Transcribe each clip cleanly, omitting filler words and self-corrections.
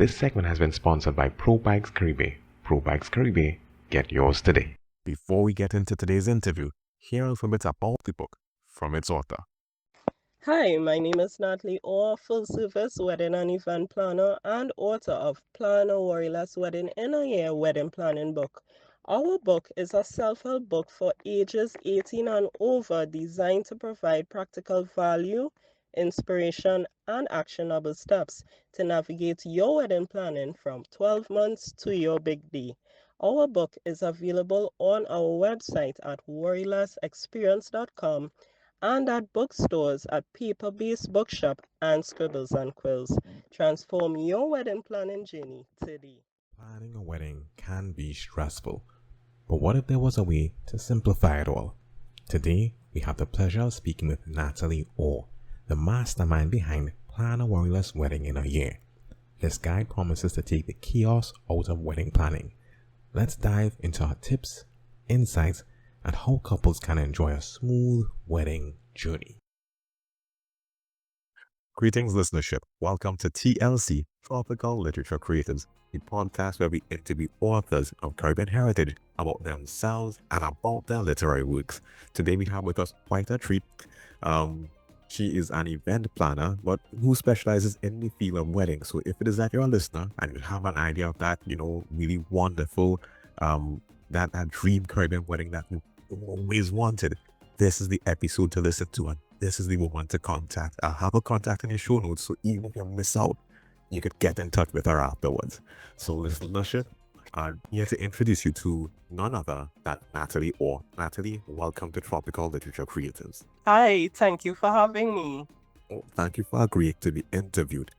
This segment has been sponsored by Pro Bikes Caribe. Pro Bikes Caribe, get yours today. Before we get into today's interview, here is a bit about the book from its author. Hi, my name is Natalie Orr, full service wedding and event planner and author of Plan a Worriless Wedding in a Year wedding planning book. Our book is a self-help book for ages 18 and over designed to provide practical value, inspiration, and actionable steps to navigate your wedding planning from 12 months to your big day. Our book is available on our website at worrilessexperience.com and at bookstores at Paper Base Bookshop and Scribbles and Quills. Transform your wedding planning journey today. Planning a wedding can be stressful, but what if there was a way to simplify it all? Today, we have the pleasure of speaking with Natalie Orr, the mastermind behind Plan a Worriless Wedding in a Year. This guide promises to take the chaos out of wedding planning. Let's dive into her tips, insights, and how couples can enjoy a smooth wedding journey. Greetings, listenership. Welcome to TLC, Tropical Literature Creatives, a podcast where we interview authors of Caribbean heritage about themselves and about their literary works. Today we have with us quite a treat. She is an event planner, but who specializes in the field of weddings. So if it is that you're a listener and you have an idea of that, really wonderful, that dream Caribbean wedding that you always wanted, this is the episode to listen to, and this is the woman to contact. I'll have a contact in your show notes, so even if you miss out, you could get in touch with her afterwards. So listenership, I'm here to introduce you to none other than Natalie Orr. Natalie, welcome to Tropical Literature Creatives. Hi, thank you for having me. Oh, thank you for agreeing to be interviewed.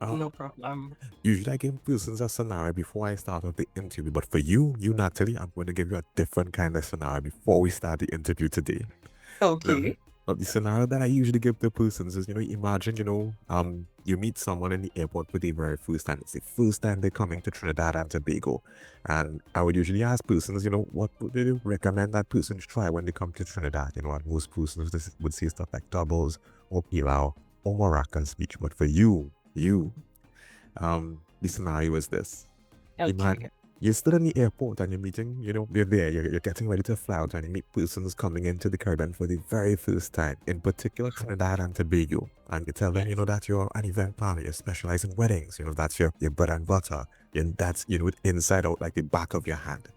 No problem. Usually I give persons a scenario before I start with the interview, but for you, Natalie, I'm going to give you a different kind of scenario before we start the interview today. Okay. Now, the scenario that I usually give to persons is, imagine, you meet someone in the airport for the very first time. It's the first time they're coming to Trinidad and Tobago. And I would usually ask persons, what would you recommend that person try when they come to Trinidad? And most persons would say stuff like doubles or pilau or maracas beach. But for you, the scenario is this. Okay. You're still in the airport and you're meeting, you're there, you're getting ready to fly out, and you meet persons coming into the Caribbean for the very first time, in particular Trinidad and Tobago. And you tell them, that you're an event planner, you specialize in weddings, that's your bread and butter. And that's, inside out like the back of your hand.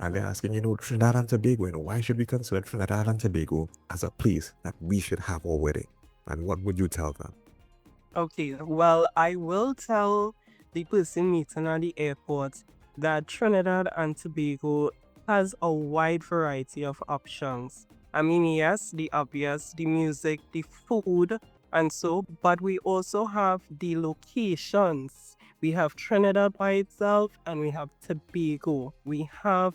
And they're asking, Trinidad and Tobago, why should we consider Trinidad and Tobago as a place that we should have our wedding? And what would you tell them? Okay, well, I will tell the person meeting at the airport that Trinidad and Tobago has a wide variety of options. I mean, yes, the obvious, the music, the food, and so, but we also have the locations. We have Trinidad by itself and we have Tobago. We have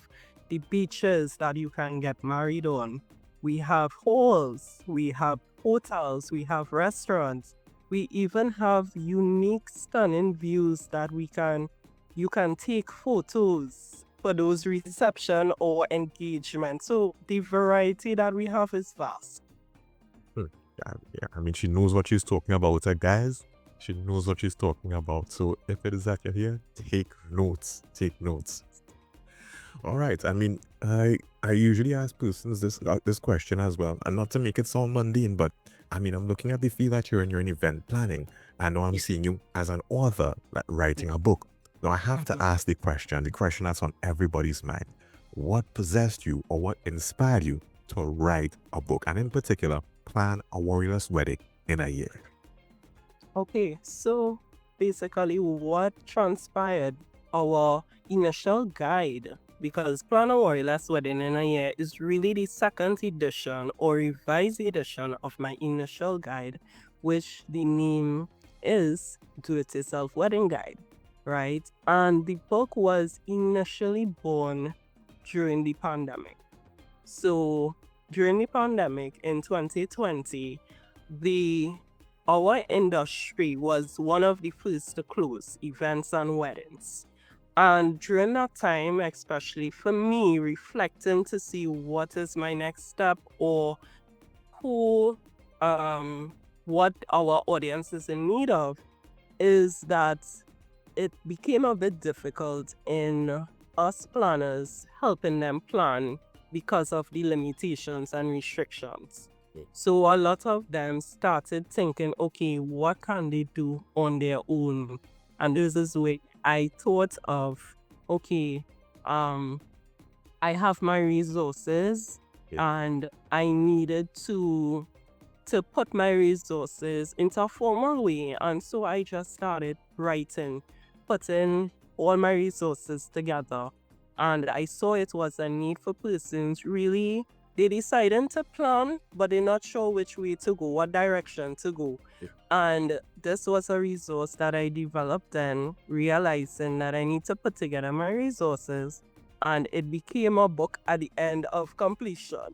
the beaches that you can get married on. We have halls, we have hotels, we have restaurants. We even have unique, stunning views that you can take photos for those reception or engagement. So the variety that we have is vast. Yeah, I mean, she knows what she's talking about, guys. She knows what she's talking about. So if it is that you're here, take notes. Take notes. All right. I mean, I usually ask persons this question as well, and not to make it sound mundane, but I mean, I'm looking at the field that you're in. You're in event planning. I know I'm seeing you as an author, like writing a book. Now I have to ask the question that's on everybody's mind. What possessed you, or what inspired you to write a book, and in particular, Plan a Worriless Wedding in a Year? Okay, so basically what transpired, our initial guide, because Plan a Worriless Wedding in a Year is really the second edition or revised edition of my initial guide, which the name is Do It Yourself Wedding Guide, right? And the book was initially born during the pandemic. So during the pandemic in 2020, our industry was one of the first to close, events and weddings. And during that time, especially for me, reflecting to see what is my next step or what our audience is in need of, is that it became a bit difficult in us planners helping them plan because of the limitations and restrictions. So a lot of them started thinking, okay, what can they do on their own? And this is where I thought of, okay, I have my resources and I needed to put my resources into a formal way. And so I just started writing, putting all my resources together. And I saw it was a need for persons really. They decided to plan, but they're not sure which way to go, what direction to go. And this was a resource that I developed then, realizing that I need to put together my resources. And it became a book at the end of completion.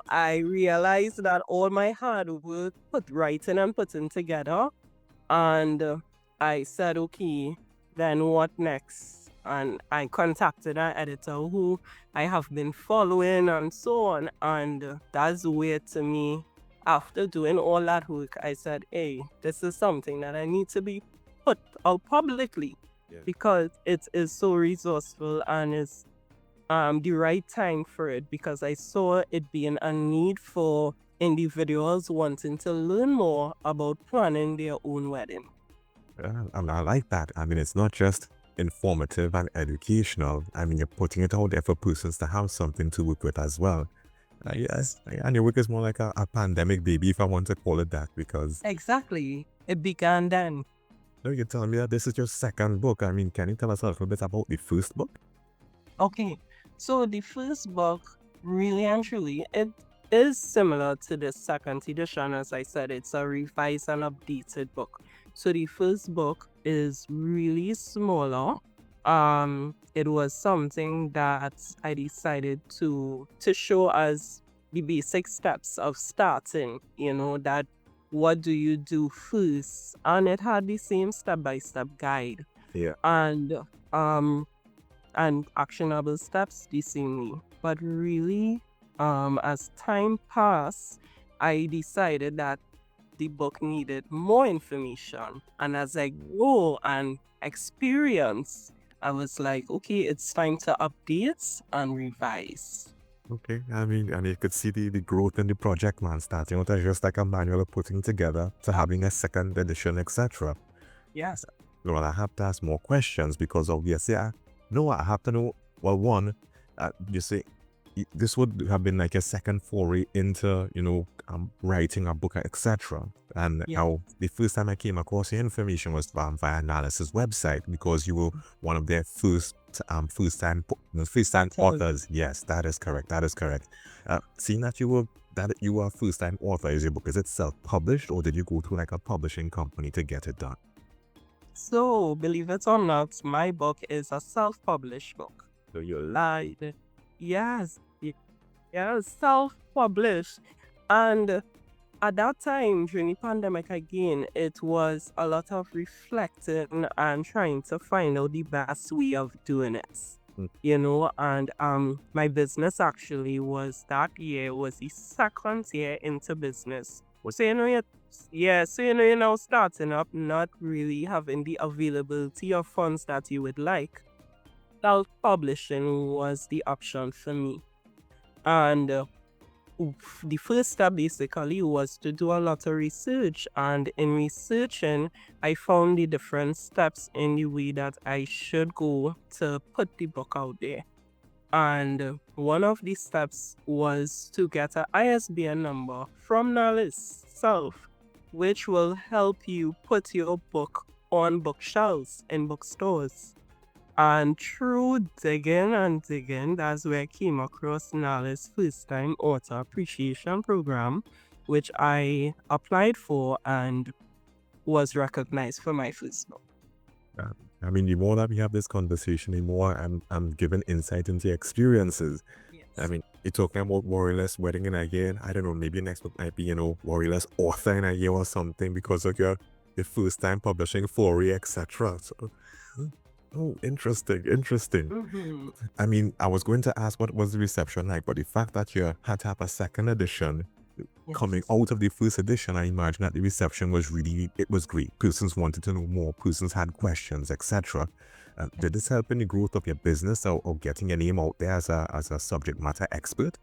I realized that all my hard work put writing and putting together, and I said, okay, then what next? And I contacted an editor who I have been following and so on, and that's weird to me. After doing all that work, I said, hey, this is something that I need to be put out publicly because it is so resourceful and it's the right time for it, because I saw it being a need for individuals wanting to learn more about planning their own wedding. And I like that. I mean, it's not just informative and educational. I mean, you're putting it out there for persons to have something to work with as well. Yes, and your work is more like a pandemic baby, if I want to call it that, because... Exactly. It began then. No, you tell me that this is your second book. I mean, can you tell us a little bit about the first book? Okay, so the first book, really and truly, it is similar to the second edition. As I said, it's a revised and updated book. So the first book is really smaller. It was something that I decided to show us the basic steps of starting, that what do you do first? And it had the same step-by-step guide. Yeah. And actionable steps the same way. But really, as time passed, I decided that the book needed more information. And as I grow and experience, I was like, okay, it's time to update and revise. Okay, I mean, and you could see the growth in the project, man, starting out as just like a manual of putting together to having a second edition, etc. Yes. Well, I have to ask more questions because obviously, I have to know, well, one, you see, this would have been like a second foray into, writing a book, etc. And now, the first time I came across your information was via Analysis website, because you were one of their first time authors. Yes, that is correct. Seeing that you were a first time author, is your book, is it self-published, or did you go to like a publishing company to get it done? So, believe it or not, my book is a self-published book. So you lied. Yes, self-published. And at that time, during the pandemic again, it was a lot of reflecting and trying to find out the best way of doing it. And my business actually was that year was the second year into business. So you're now starting up, not really having the availability of funds that you would like. Self-publishing was the option for me. And the first step basically was to do a lot of research, and in researching I found the different steps in the way that I should go to put the book out there. And one of the steps was to get an ISBN number from NALIS itself, which will help you put your book on bookshelves in bookstores. And through digging, that's where I came across NALIS First Time Author Appreciation Program, which I applied for and was recognized for my first book. I mean, the more that we have this conversation, the more I'm given insight into your experiences. Yes. I mean, you're talking about Worriless Wedding in a year. I don't know, maybe next book might be, Worriless Author in a year or something, because of your first time publishing foray, etc. So, oh, interesting. I mean, I was going to ask what was the reception like, but the fact that you had to have a second edition, coming Yes. out of the first edition, I imagine that the reception was it was great. Persons wanted to know more, persons had questions, etc. Did this help in the growth of your business or getting your name out there as a subject matter expert?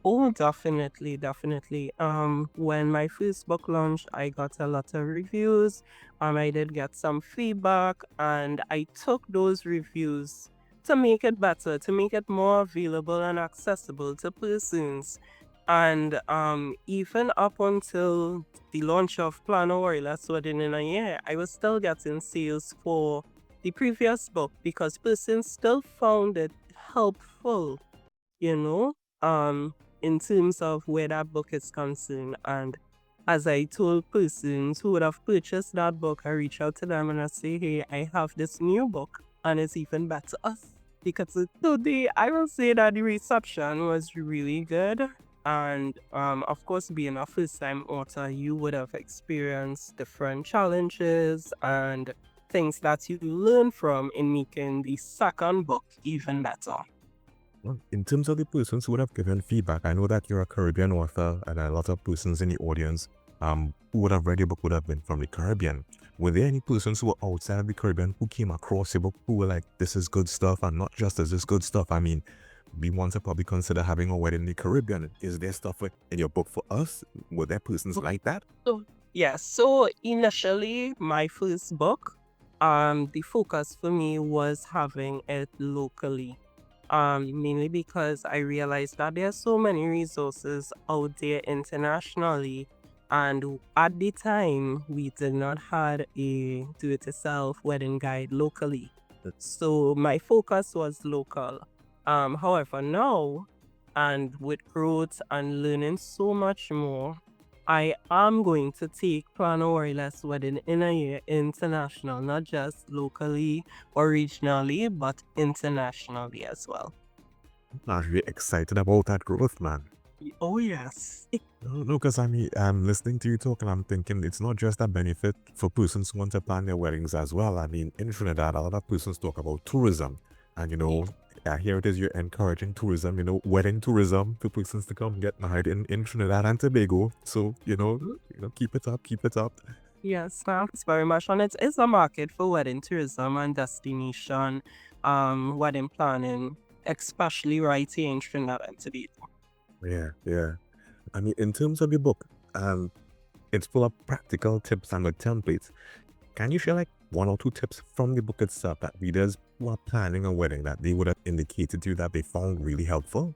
Oh, definitely, definitely. When my first book launched, I got a lot of reviews. I did get some feedback, and I took those reviews to make it better, to make it more available and accessible to persons. And even up until the launch of Plan a Worriless Wedding in a year, I was still getting sales for the previous book because persons still found it helpful, you know, um, in terms of where that book is concerned. And as I told persons who would have purchased that book, I reach out to them and I say, hey, I have this new book and it's even better. Because today I will say that the reception was really good. And of course, being a first time author, you would have experienced different challenges and things that you learn from in making the second book even better. Well, in terms of the persons who would have given feedback, I know that you're a Caribbean author and a lot of persons in the audience who would have read your book would have been from the Caribbean. Were there any persons who were outside of the Caribbean who came across your book who were like, this is good stuff, and not just as this good stuff? I mean, we want to probably consider having a wedding in the Caribbean. Is there stuff in your book for us? Were there persons like that? So yeah, so initially my first book, the focus for me was having it locally. Mainly because I realized that there are so many resources out there internationally. And at the time, we did not have a do-it-yourself wedding guide locally. So my focus was local. However, now, and with growth and learning so much more, I am going to take Plan a Worriless Wedding in a year international, not just locally or regionally, but internationally as well. I'm really excited about that growth, man. Oh, yes. No, because I mean, I'm listening to you talk and I'm thinking it's not just a benefit for persons who want to plan their weddings as well. I mean, in Trinidad, a lot of persons talk about tourism. And, here it is, you're encouraging tourism, wedding tourism for persons to come get married in Trinidad and Tobago. So, keep it up, keep it up. Yes, thanks very much. And it is a market for wedding tourism and destination, wedding planning, especially right here in Trinidad and Tobago. Yeah, yeah. I mean, in terms of your book, it's full of practical tips and templates. Can you share like one or two tips from the book itself that readers who are planning a wedding that they would have indicated to you that they found really helpful?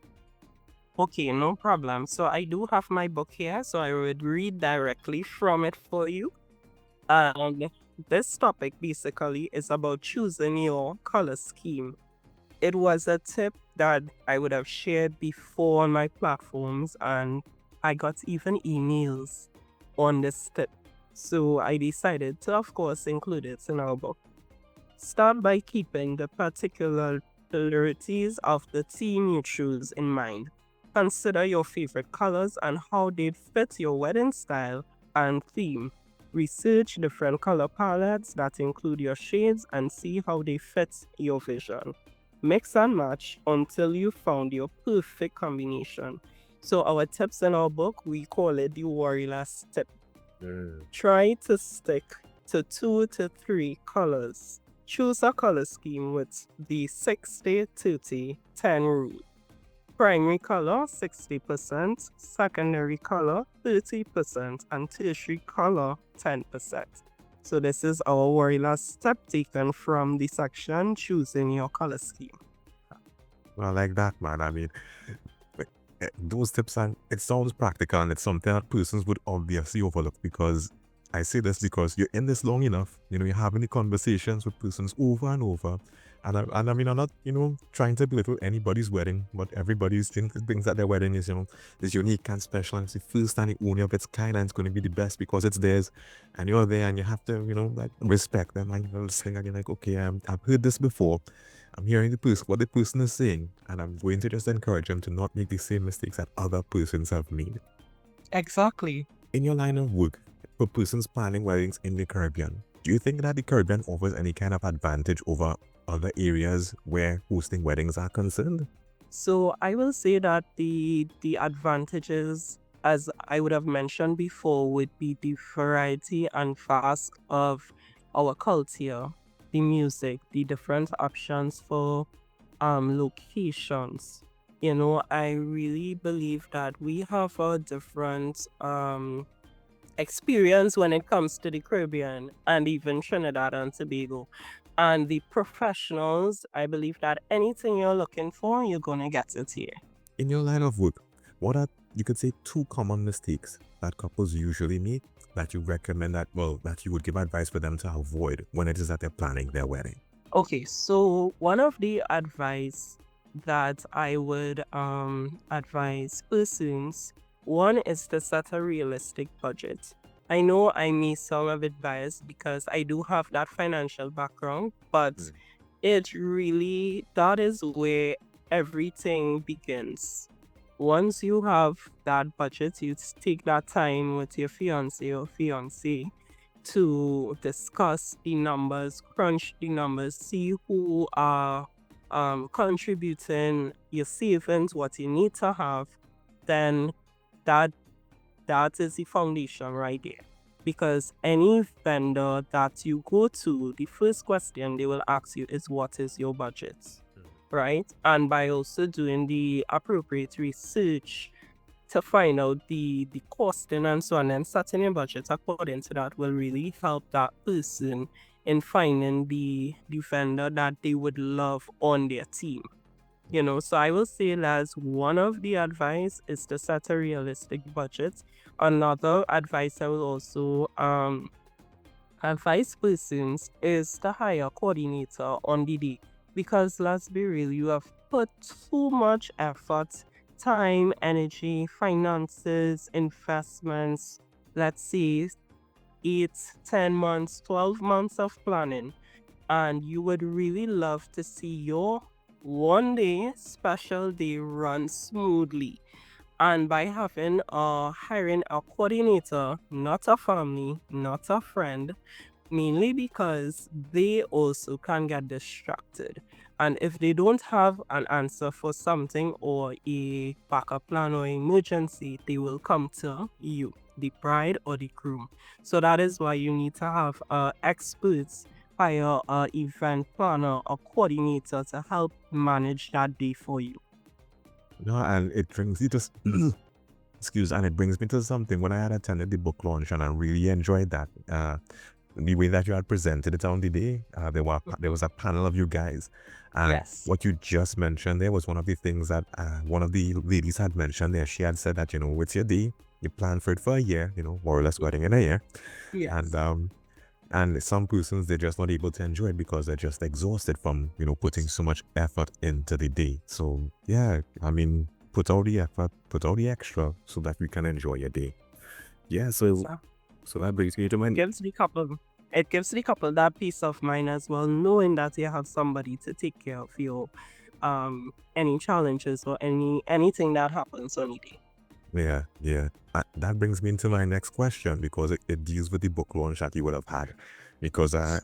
Okay, no problem. So I do have my book here, so I would read directly from it for you. And this topic basically is about choosing your color scheme. It was a tip that I would have shared before on my platforms, and I got even emails on this tip. So I decided to, of course, include it in our book. Start by keeping the particularities of the theme you choose in mind. Consider your favorite colors and how they fit your wedding style and theme. Research different color palettes that include your shades and see how they fit your vision. Mix and match until you found your perfect combination. So our tips in our book, we call it the Worriless tip. Try to stick to 2 to 3 colors. Choose a color scheme with the 60-30-10 rule. Primary color 60%, secondary color 30%, and tertiary color 10%. So this is our Worriless step taken from the section choosing your color scheme. Well, like that, man. I mean, those tips, and it sounds practical and it's something that persons would obviously overlook, because I say this because you're in this long enough, you're having the conversations with persons over and over. And I mean, I'm not, trying to belittle anybody's wedding, but everybody's thinks that their wedding is, is unique and special, and it's the first and the only of its kind, and it's going to be the best because it's theirs. And you're there and you have to, like, respect them, and you're listening and you're like, okay, I've heard this before. I'm hearing what the person is saying, and I'm going to just encourage them to not make the same mistakes that other persons have made. Exactly. In your line of work, for persons planning weddings in the Caribbean, do you think that the Caribbean offers any kind of advantage over other areas where hosting weddings are concerned? So I will say that the advantages as I would have mentioned before, would be the variety and vast of our culture, the music, the different options for locations. I really believe that we have a different experience when it comes to the Caribbean and even Trinidad and Tobago. And the professionals, I believe that anything you're looking for, you're gonna get it here. In your line of work, what are, you could say, two common mistakes that couples usually make that you recommend that you would give advice for them to avoid when it is that they're planning their wedding? Okay, so one of the advice that I would advise persons, one is to set a realistic budget. I know I may sound a bit biased because I do have that financial background, but it really, that is where everything begins. Once you have that budget, you take that time with your fiance or fiancé to discuss the numbers, crunch the numbers, see who are contributing your savings, what you need to have, then that that is the foundation right there. Because any vendor that you go to, the first question they will ask you is, what is your budget? Right? And by also doing the appropriate research to find out the costing and so on, and setting your budget according to that will really help that person in finding the vendor that they would love on their team. So I will say as one of the advice is to set a realistic budget. Another advice I will also advise persons is to hire a coordinator on the day, because let's be real, you have put too much effort, time, energy, finances, investments, let's say 8, 10 months, 12 months of planning, and you would really love to see your one day special day run smoothly. And by hiring a coordinator, not a family, not a friend, mainly because they also can get distracted. And if they don't have an answer for something or a backup plan or emergency, they will come to you, the bride or the groom. So that is why you need to have experts, hire a event planner or coordinator to help manage that day for you. No, and it brings you to and it brings me to something. When I had attended the book launch, and I really enjoyed that. The way that you had presented it on the day, there was a panel of you guys, and Yes. what you just mentioned there was one of the things that one of the ladies had mentioned there. She had said that, with your day, you plan for it for a year, Worriless Wedding in a year, Yes. and some persons, they're just not able to enjoy it because they're just exhausted from putting so much effort into the day. So yeah, I mean, put all the effort, put all the extra, so that we can enjoy your day. Yeah, so that brings me to my It gives the couple that peace of mind as well, knowing that you have somebody to take care of your any challenges or anything that happens on the day. Yeah. That brings me into my next question, because it deals with the book launch that you would have had. Because I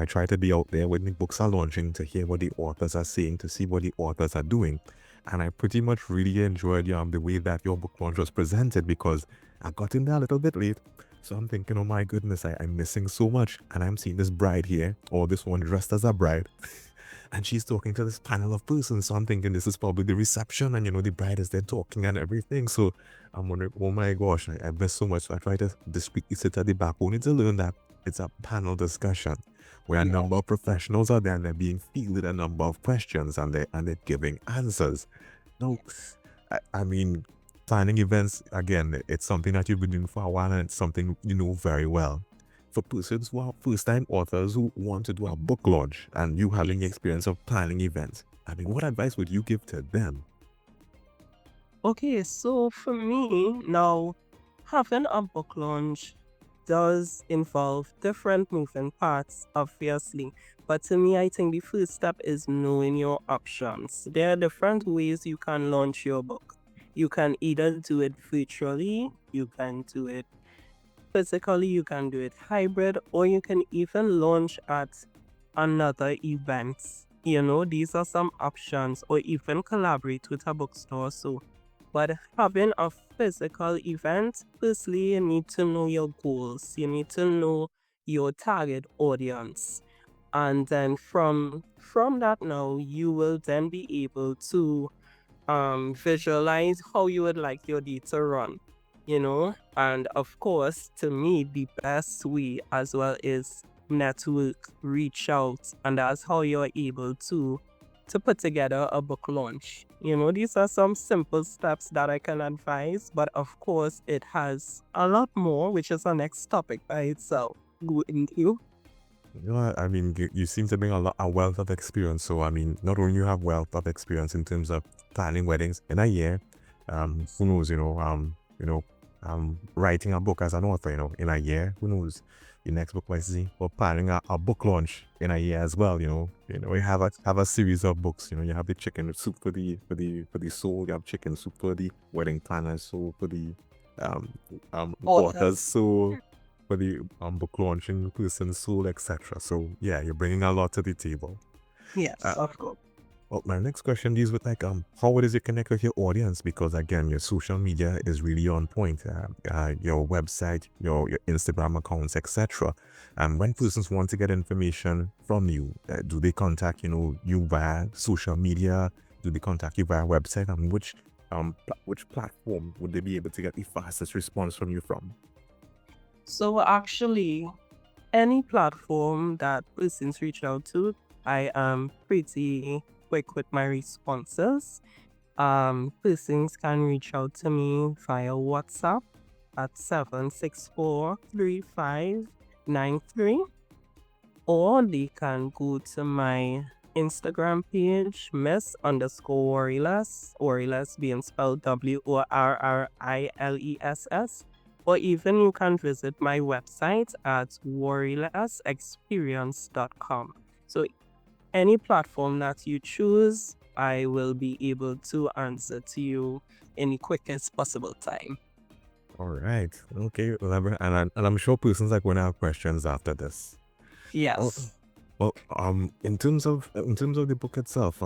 try to be out there when the books are launching to hear what the authors are saying, to see what the authors are doing. And I pretty much really enjoyed the way that your book launch was presented, because I got in there a little bit late. So I'm thinking, oh my goodness, I'm missing so much. And I'm seeing this bride here, or this one dressed as a bride. And she's talking to this panel of persons. So I'm thinking this is probably the reception, and the bride is there talking and everything. So I'm wondering, oh my gosh, I missed so much. So I try to discreetly sit at the back only to learn that it's a panel discussion where a number of professionals are there, and they're being fielded a number of questions, and they're giving answers. No, I mean, planning events, again, it's something that you've been doing for a while, and it's something you know very well. For persons who are first-time authors who want to do a book launch, and you having the experience of planning events, I mean, what advice would you give to them? Okay, so for me, now having a book launch does involve different moving parts, obviously. But to me, I think the first step is knowing your options. There are different ways you can launch your book. You can either do it virtually, you can do it physically, you can do it hybrid, or you can even launch at another event. These are some options, or even collaborate with a bookstore. So But having a physical event, firstly, you need to know your goals. You need to know your target audience. And then from that now, you will then be able to visualize how you would like your day to run, and of course, to me, the best way as well is network, reach out, and that's how you're able to put together a book launch. These are some simple steps that I can advise, but of course it has a lot more, which is our next topic by itself. Wouldn't you? I mean, you seem to bring a wealth of experience. So, I mean, not only you have wealth of experience in terms of planning weddings in a year, who knows, writing a book as an author, in a year, who knows, your next book might see, or planning a book launch in a year as well, you have a series of books, you have the chicken soup for the soul, you have chicken soup for the wedding planners, so for the authors, so for the book launching person, soul, etc. So yeah, you're bringing a lot to the table. Yes, of course. Well, my next question deals with how it is you connect with your audience, because again, your social media is really on point. Your website, your Instagram accounts, etc. And when persons want to get information from you, do they contact you via social media? Do they contact you via website? And which platform would they be able to get the fastest response from you from? So actually, any platform that persons reach out to, I am pretty quick with my responses. Persons can reach out to me via WhatsApp at 764-3593, or they can go to my Instagram page, Worriless being spelled WORRRILESS, or even you can visit my website at worrilessexperience.com. So any platform that you choose, I will be able to answer to you in the quickest possible time. All right. Okay. And I'm sure persons are going to have questions after this. Oh, Yes. well, in terms of the book itself,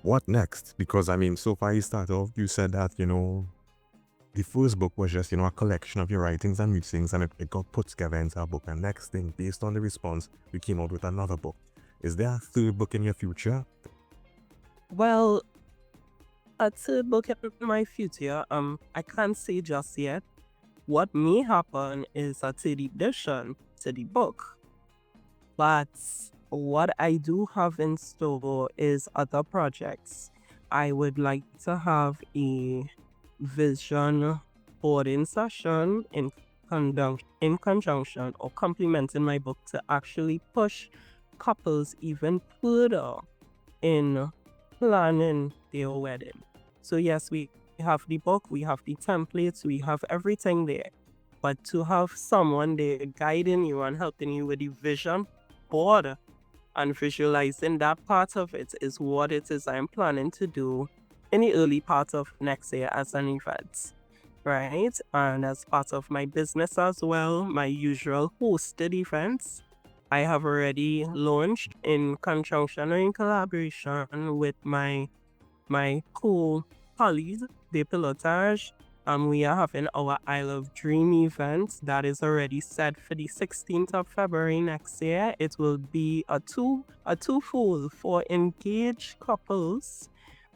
what next? Because I mean, so far you start off, you said that the first book was just a collection of your writings and musings, and it got put together into a book. And next thing, based on the response, we came out with another book. Is there a third book in your future? Well, a third book in my future, I can't say just yet. What may happen is a third edition to the book. But what I do have in store is other projects. I would like to have a vision boarding session in conjunction or complementing my book to actually push couples even further in planning their wedding. So yes, we have the book, we have the templates, we have everything there. But to have someone there guiding you and helping you with the vision board and visualizing that part of it is what it is I'm planning to do in the early part of next year as an event, right? And as part of my business as well, my usual hosted events, I have already launched in conjunction or in collaboration with my co-colleague, the Pilotage. We are having our Isle of Dream event that is already set for the 16th of February next year. It will be a twofold for engaged couples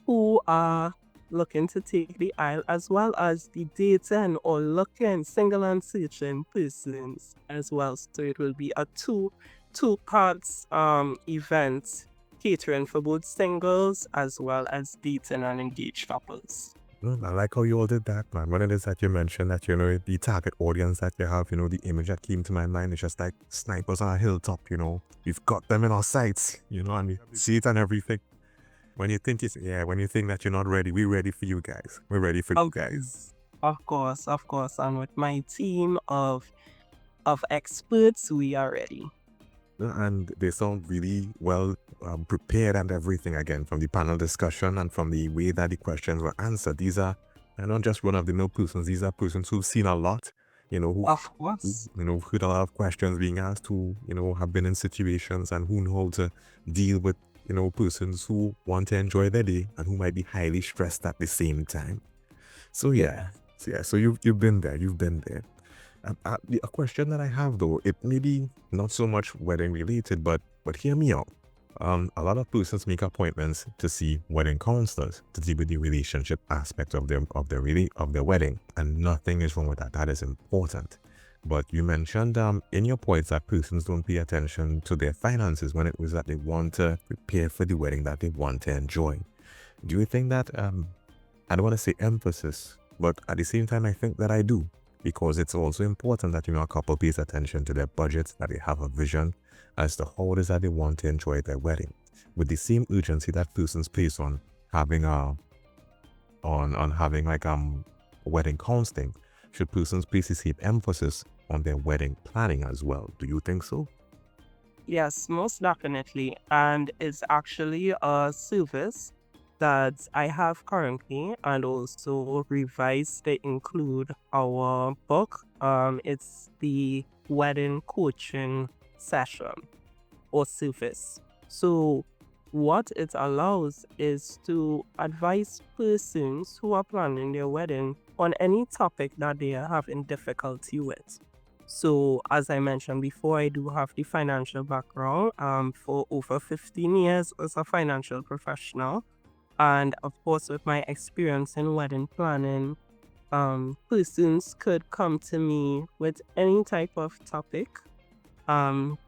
who are looking to take the Isle, as well as the dating or looking single and searching persons as well. So it will be a two parts event catering for both singles as well as dating and engaged couples. I like how you all did that, man. When it is that you mentioned that, the target audience that you have, the image that came to my mind is just like snipers on a hilltop, We've got them in our sights, and we see it and everything. When you think that you're not ready, we're ready for you guys. We're ready for you guys. Of course. And with my team of experts, we are ready. And they sound really well prepared and everything, again, from the panel discussion and from the way that the questions were answered. These are not just one of the no persons, these are persons who've seen a lot, Of course. heard a lot of questions being asked, who, have been in situations and who know how to deal with, persons who want to enjoy their day and who might be highly stressed at the same time. So Yeah. yeah, so you've been there, you've been there. A question that I have though, it may be not so much wedding related, but hear me out. A lot of persons make appointments to see wedding counselors to deal with the relationship aspect of their wedding, and nothing is wrong with that. That is important. But you mentioned in your points that persons don't pay attention to their finances when it was that they want to prepare for the wedding that they want to enjoy. Do you think that I don't want to say emphasis, but at the same time, I think that I do, because it's also important that a couple pays attention to their budgets, that they have a vision as to how it is that they want to enjoy their wedding, with the same urgency that persons place on having having like wedding counseling. Should persons place the same emphasis on their wedding planning as well? Do you think so? Yes, most definitely. And it's actually a service that I have currently and also revised to include our book. It's the wedding coaching session or service. So what it allows is to advise persons who are planning their wedding on any topic that they are having difficulty with. So, as I mentioned before, I do have the financial background for over 15 years as a financial professional. And of course, with my experience in wedding planning, persons could come to me with any type of topic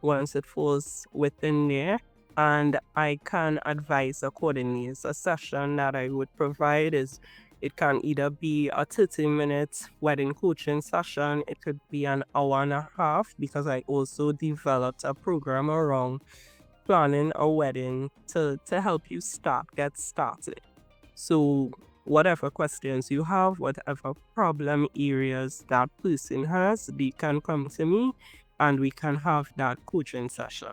once it falls within there, and I can advise accordingly. It's a session that I would provide is it can either be a 30-minute wedding coaching session, it could be an hour and a half, because I also developed a program around planning a wedding to help you get started. So whatever questions you have, whatever problem areas that person has, they can come to me and we can have that coaching session.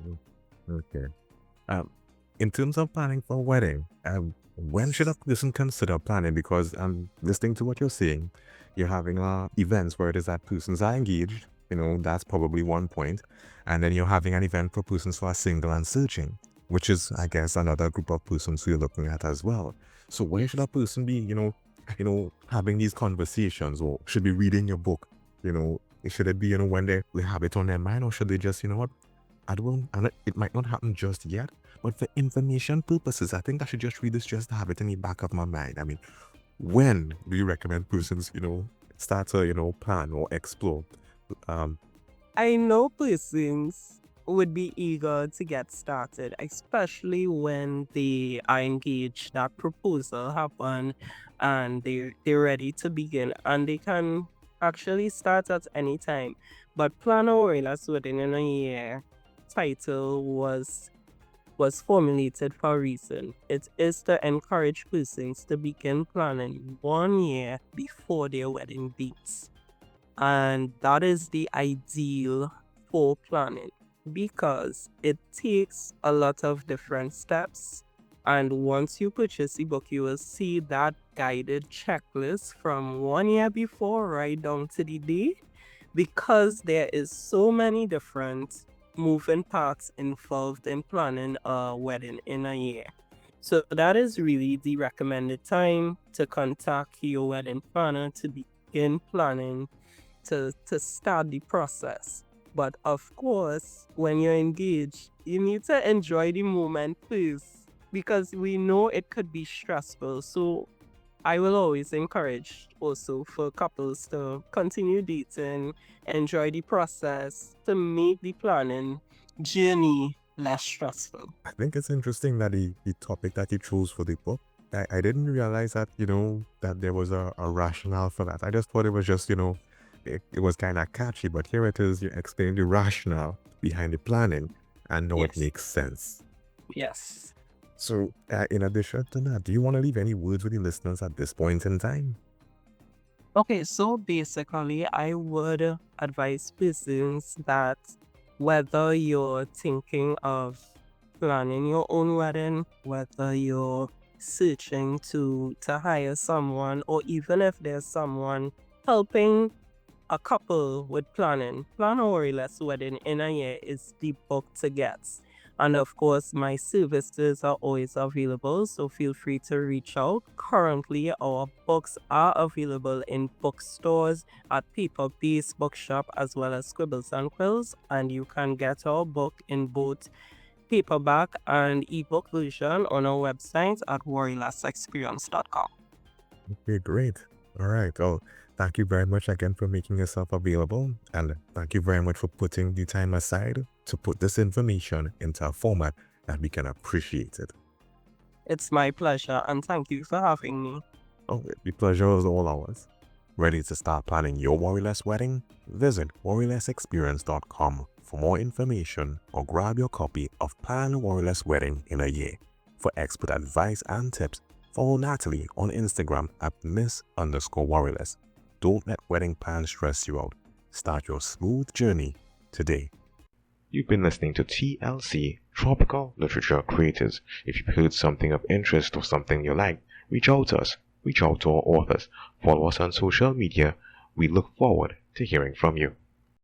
Mm, okay. Um, in terms of planning for a wedding, when should a person consider planning? Because I'm listening to what you're saying. You're having events where it is that persons are engaged. That's probably one point. And then you're having an event for persons who are single and searching, which is, I guess, another group of persons who you're looking at as well. So where should a person be, having these conversations, or should be reading your book? Should it be, when they have it on their mind, or should they just, what, it might not happen just yet, but for information purposes, I think I should just read this just to have it in the back of my mind. I mean, when do you recommend persons, start to, plan or explore? Um, I know persons would be eager to get started, especially when they are engaged, that proposal happen and they're ready to begin, and they can actually start at any time. But plan a Worriless Wedding in a Year title was formulated for a reason. It is to encourage persons to begin planning 1 year before their wedding dates. And that is the ideal for planning, because it takes a lot of different steps. And once you purchase the book, you will see that guided checklist from 1 year before right down to the day, because there is so many different moving parts involved in planning a wedding in a year. So that is really the recommended time to contact your wedding planner to begin planning, to start the process. But of course, when you're engaged, you need to enjoy the moment first, because we know it could be stressful. So I will always encourage also for couples to continue dating, enjoy the process, to make the planning journey less stressful. I think it's interesting that the topic that you chose for the book, I didn't realize that, that there was a rationale for that. I just thought it was just, it was kind of catchy, but here it is, you explain the rationale behind the planning, and now it Yes. makes sense. Yes. So, in addition to that, do you want to leave any words with the listeners at this point in time? Okay, so basically, I would advise persons that whether you're thinking of planning your own wedding, whether you're searching to hire someone, or even if there's someone helping a couple with planning, Plan a Worriless Wedding in a Year is the book to get. And of course, my services are always available, so feel free to reach out. Currently, our books are available in bookstores, at Paper Base Bookshop, as well as Scribbles and Quills, and you can get our book in both paperback and ebook version on our website at worrilessexperience.com. Okay, great. All right. Well, thank you very much again for making yourself available. And thank you very much for putting the time aside to put this information into a format that we can appreciate it. It's my pleasure, and thank you for having me. Oh, the pleasure is all ours. Ready to start planning your Worriless wedding? Visit worrilessexperience.com for more information or grab your copy of Plan a Worriless Wedding in a Year. For expert advice and tips, follow Natalie on Instagram at miss_worriless. Don't let wedding plans stress you out. Start your smooth journey today. You've been listening to TLC, Tropical Literature Creators. If you've heard something of interest or something you like, reach out to us. Reach out to our authors. Follow us on social media. We look forward to hearing from you.